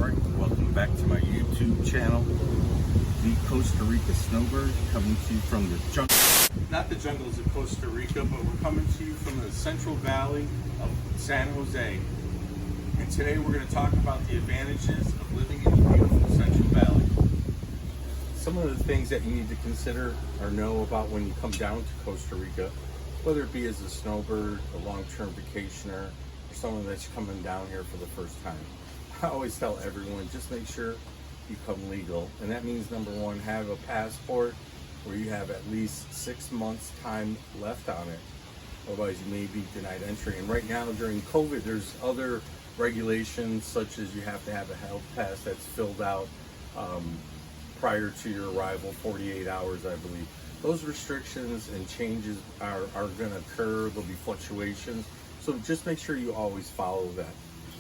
Alright, welcome back to my YouTube channel, the Costa Rica Snowbird, coming to you from the jungle. Not the jungles of Costa Rica, but we're coming to you from the Central Valley of San Jose. And today we're going to talk about the advantages of living in the beautiful Central Valley. Some of the things that you need to consider or know about when you come down to Costa Rica, whether it be as a snowbird, a long-term vacationer, or someone that's coming down here for the first time. I always tell everyone, just make sure you come legal. And that means, number one, have a passport where you have at least 6 months time left on it. Otherwise, you may be denied entry. And right now, during COVID, there's other regulations, such as you have to have a health pass that's filled out prior to your arrival, 48 hours, I believe. Those restrictions and changes are going to occur. There'll be fluctuations. So just make sure you always follow that.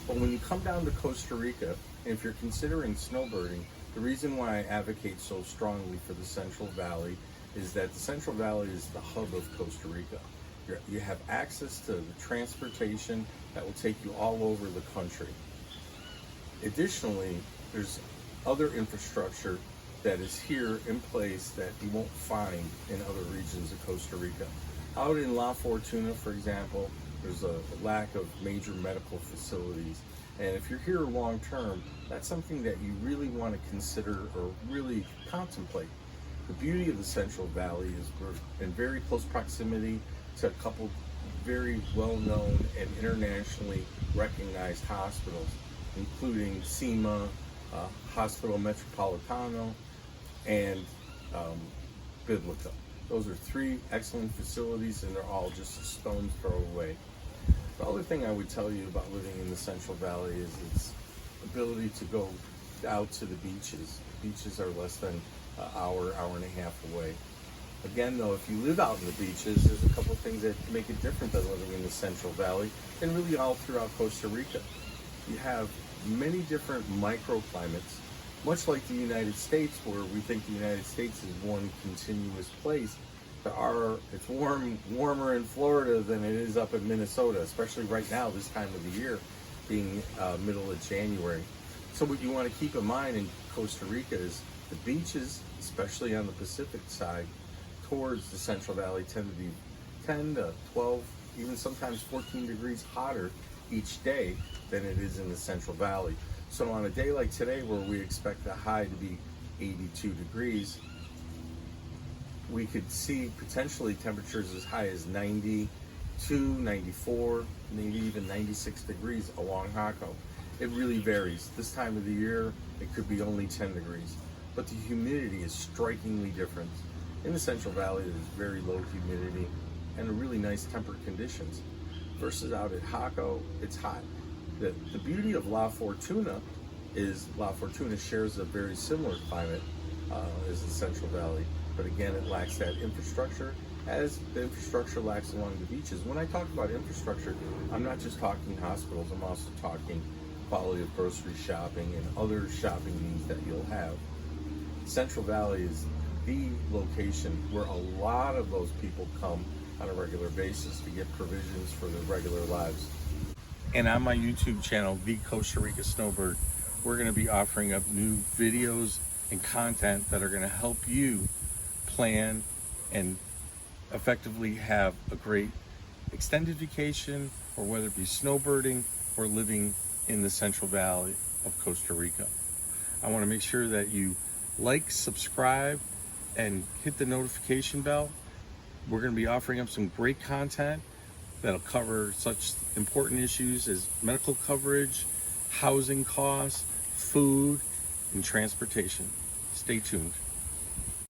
But when you come down to Costa Rica, and if you're considering snowbirding, the reason why I advocate so strongly for the Central Valley is that the Central Valley is the hub of Costa Rica. You have access to the transportation that will take you all over the country. Additionally, there's other infrastructure that is here in place that you won't find in other regions of Costa Rica. Out in La Fortuna, for example, there's a lack of major medical facilities. And if you're here long term, that's something that you really want to consider or really contemplate. The beauty of the Central Valley is we're in very close proximity to a couple very well-known and internationally recognized hospitals, including SEMA, Hospital Metropolitano, and Biblica. Those are three excellent facilities, and they're all just a stone's throw away. The other thing I would tell you about living in the Central Valley is its ability to go out to the beaches. Beaches are less than an hour and a half away. Again, though, if you live out in the beaches, there's a couple of things that make it different than living in the Central Valley, and really all throughout Costa Rica. You have many different microclimates, much like the United States, where we think the United States is one continuous place. It's warmer in Florida than it is up in Minnesota, especially right now, this time of the year, being middle of January. So what you want to keep in mind in Costa Rica is the beaches, especially on the Pacific side, towards the Central Valley tend to be 10 to 12, even sometimes 14 degrees hotter each day than it is in the Central Valley. So on a day like today, where we expect the high to be 82 degrees, we could see potentially temperatures as high as 92, 94, maybe even 96 degrees along Jaco. It really varies. This time of the year, it could be only 10 degrees, but the humidity is strikingly different. In the Central Valley, there's very low humidity and really nice temperate conditions. Versus out at Jaco, it's hot. The beauty of La Fortuna is La Fortuna shares a very similar climate as the Central Valley, but again, it lacks that infrastructure, as the infrastructure lacks along the beaches. When I talk about infrastructure, I'm not just talking hospitals, I'm also talking quality of grocery shopping and other shopping needs that you'll have. Central Valley is the location where a lot of those people come on a regular basis to get provisions for their regular lives. And on my YouTube channel, the Costa Rica Snowbird, we're going to be offering up new videos and content that are going to help you plan and effectively have a great extended vacation, or whether it be snowbirding or living in the Central Valley of Costa Rica. I want to make sure that you like, subscribe, and hit the notification bell. We're going to be offering up some great content that'll cover such important issues as medical coverage, housing costs, food, and transportation. Stay tuned.